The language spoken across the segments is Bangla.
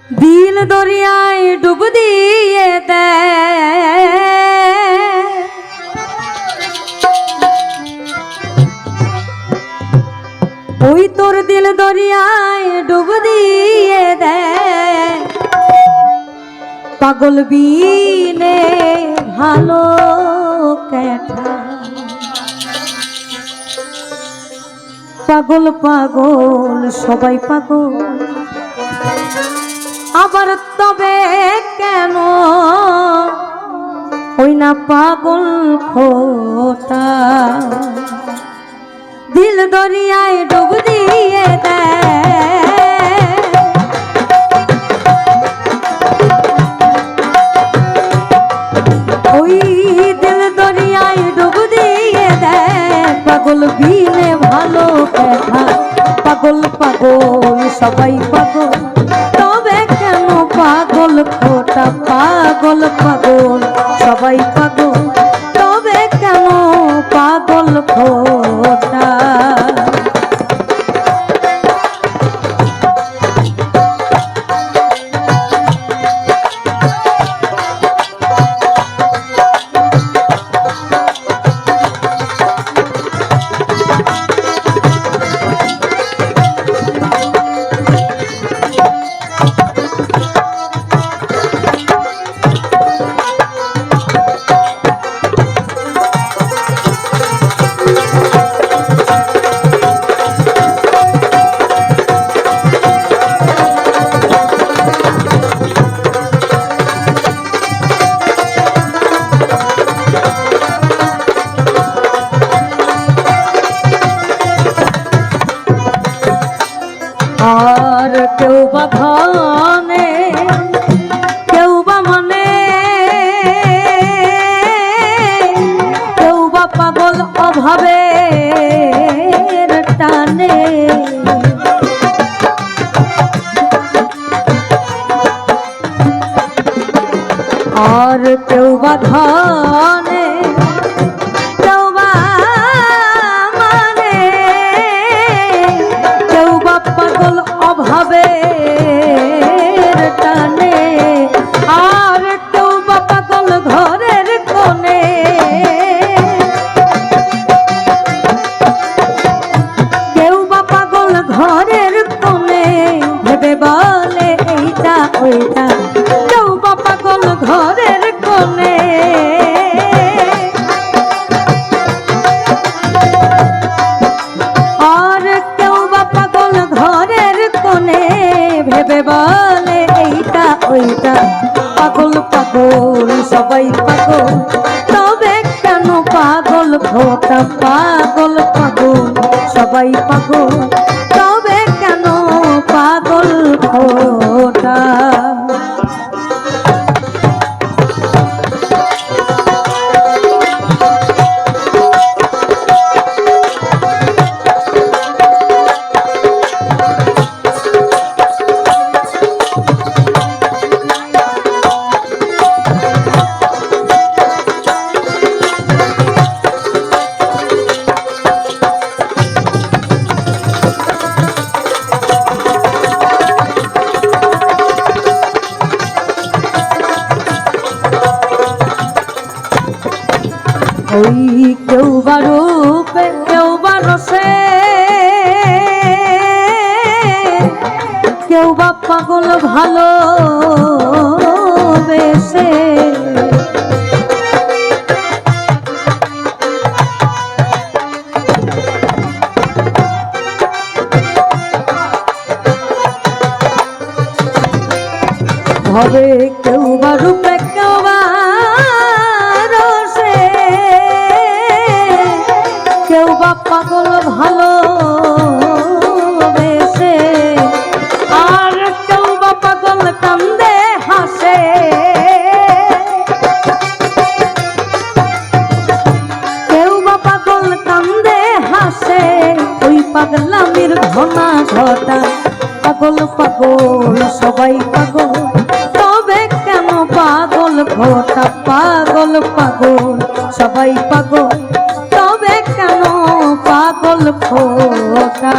দিল দরিয়ায় ডুব দিয়ে দেয়, ওই তোর দিল দরিয়ায় ডুব দিয়ে দেয়। পাগল বিনে ভালো ক্যাঠা, পাগল পাগল সবাই পাগল, আবার তবে কেন ওই না পাগল খোটা। দিল দরিয়ায় ডুব দিয়ে দেয়, ওই দিল দরিয়ায় ডুব দিয়ে দেয়। পাগল বিনে ভালো কথা, পাগল পাগল সবাই পাগল, তবে কেন পাগল খোটা। পাগল পাগল সবাই পাগল, তবে কেন পাগল খোটা। আর কেউ বা ধনে, কেউ বা মনে, কেউ বা পাগল অভাবের টানে। আর কেউ বা ধনে, কেউ বা মানে, কেউ বা পাগল অভাবের টানে। আর কেউ বা পাগল ঘরের কোণে, কেউ বা পাগল ঘরের কোণে, ভেবে বলে এইটা ওইটা। কেউ বা পাগল ঘরের কোণে, আর কেউ বা পাগল ঘরের কোণে, ভেবে বলে এইটা ওইটা। পাগল পাগল সবাই পাগল, তবে কেন পাগল খোটা। পাগল পাগল সবাই পাগল, তবে কেন পাগল খোটা। ওই কেউ বা রূপে, কেউ বা রসে, কেউ বা পাগল ভালো বেশে। হবে কেউ বা রূপে, কেউ বা রসে, কেউ বা পাগল ভালো বেশে। আর কেউ বা পাগল কান্দে হাসে, কেউ বা পাগল কান্দে হাসে। ওই পাগলামির ঘনা ঘটা, পাগল পাগল সবাই পাগল, তবে কেন পাগল ঘটা। পাগল পাগল সবাই পাগল, তবে কেন পাগল খোটা।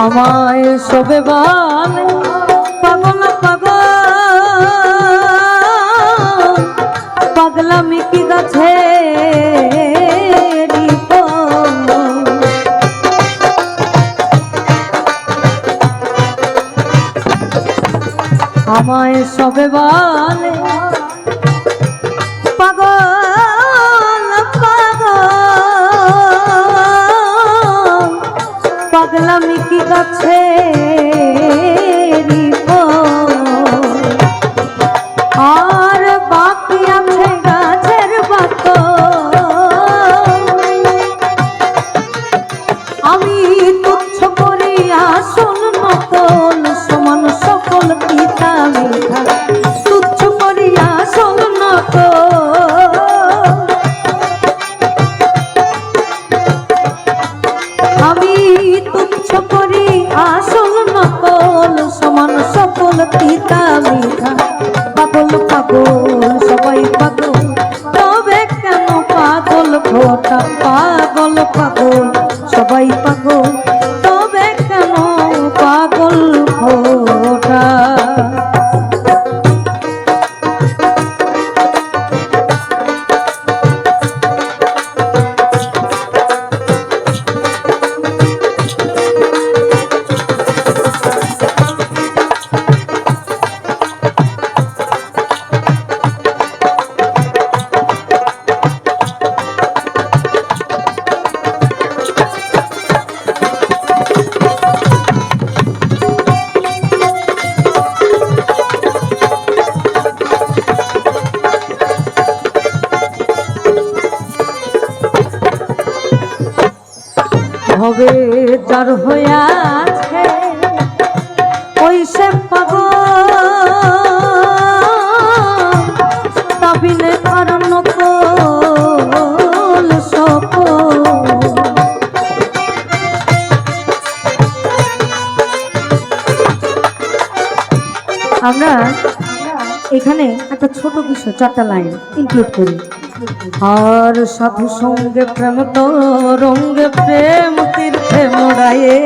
আমায় সবে বলে পাগল পাগল, পাগলামি কি গাছে আমায় সবে বলে পাগল পাগল, পাগলামি কি গাছে আর বাকি আছে গাছের বাকল, আমি তুচ্ছ করি আসল নকল, সমান সকল পিতা মিঠা তুচ্ছ করি আসল নকল, আমি তুচ্ছ করি আসল নকল, সমান সকল পিতা মিঠা। পাগল পাগল সবাই পাগল, তবে কেন পাগল ফোটা? পাগল পাগল সবাই পাগল, তবে কেন পাগল ফোটা? হবে যার হইয়াছে ওই সে পাগল, তাবিনে আর নকল সকল। আমরা এখানে একটা ছোট বিষয় 4টা লাইন ইনক্লুড করি। আর সাধু সঙ্গে প্রেম তরঙ্গে প্রেম তীর্থে মোড়ায়ে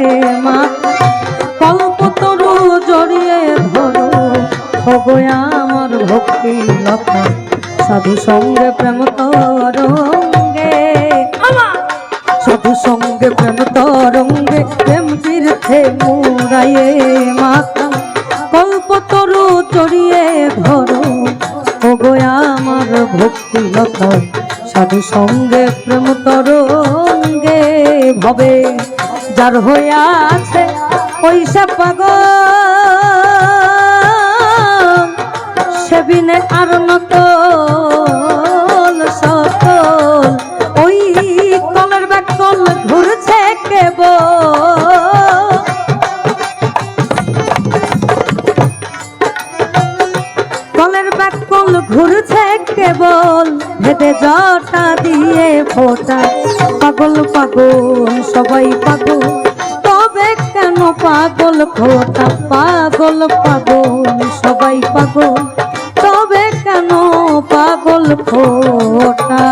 মা, কল্পতরু জড়িয়ে ধরো ভগয়া আমার ভক্তি লতা। সাধু সঙ্গে প্রেম তরঙ্গে, সাধু সঙ্গে প্রেম তরঙ্গে প্রেম তীর্থে মোড়ায়ে মাতা, কল্পতরু জড়িয়ে ধরো ভগয়া আমার ভক্তি লতা। সাধু সঙ্গে প্রেম তরঙ্গে ভবে যার হইয়া আছে ওই সে পাগল, সে বিনে আর নকল সকল। ওই কলের ব্যাকল ঘুরছে কেবল, কলের ব্যাকল ঘুরছে কেবল, ভেদে জটা দিয়ে ফোটা। পাগল পাগল সবাই পাগল, তবে কেন পাগল ফোটা? পাগল পাগল সবাই পাগল, তবে কেন পাগল ফোটা?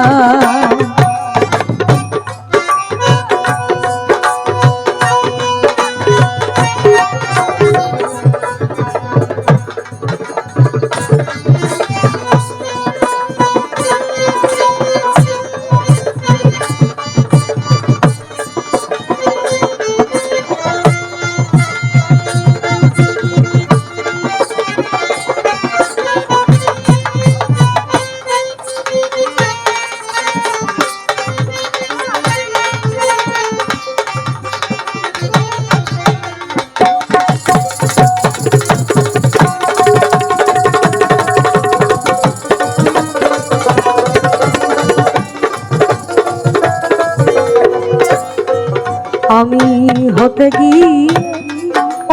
আমি হতে গিয়ে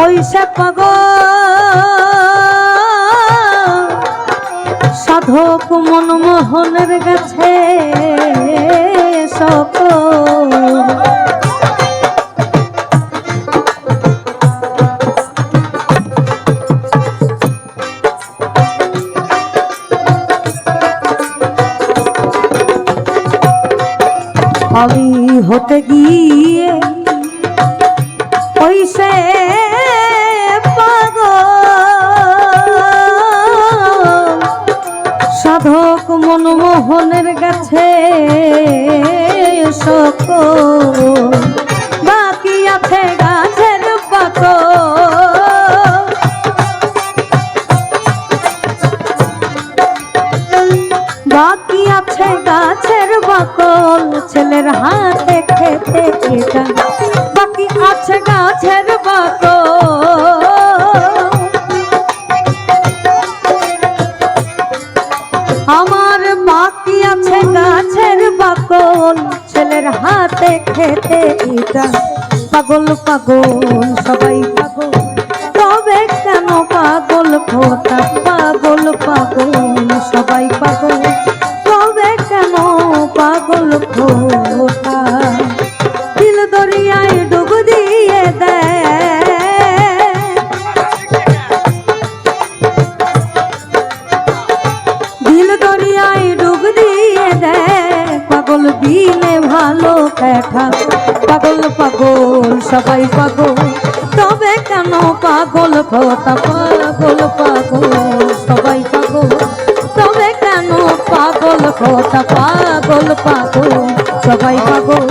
ওই সে পাগল, সাধক মনমোহনের কাছে সকল। আমি হতে গিয়ে ওই সে আছে গাছের পাকল, বাকি আছে গাছের বাকল ছেলের হাতে খেতে এটা, বাকি আছে গাছের বাকল, আমার বাকি আছে গাছের বাকল ছেলের হাতে খেতে এটা। পাগল পাগল সবাই পাগল, তবে কেন পাগল খোটা, পাগল পাগল সবাই পাগল, তবে কেন পাগল খোটা। দিল দরিয়ায় ডুব দিয়ে দেয়, দিল দরিয়ায় ডুব দিয়ে দেয়, পাগল বিলে ভালো দেখা। পাগল পাগল সবাই পাগল, তবে কেন পাগল খোটা, পাগল পাগল সবাই পাগল, তবে কেন পাগল খোটা, পাগল পাগল সবাই পাগল,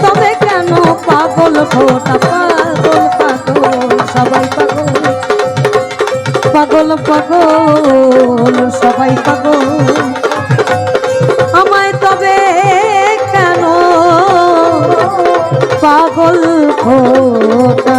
তবে কেন পাগল খোটা, পাগল পাগল সবাই পাগল, পাগল পাগল সবাই পাগল, আমায় তবে কেন পাগল খোটা।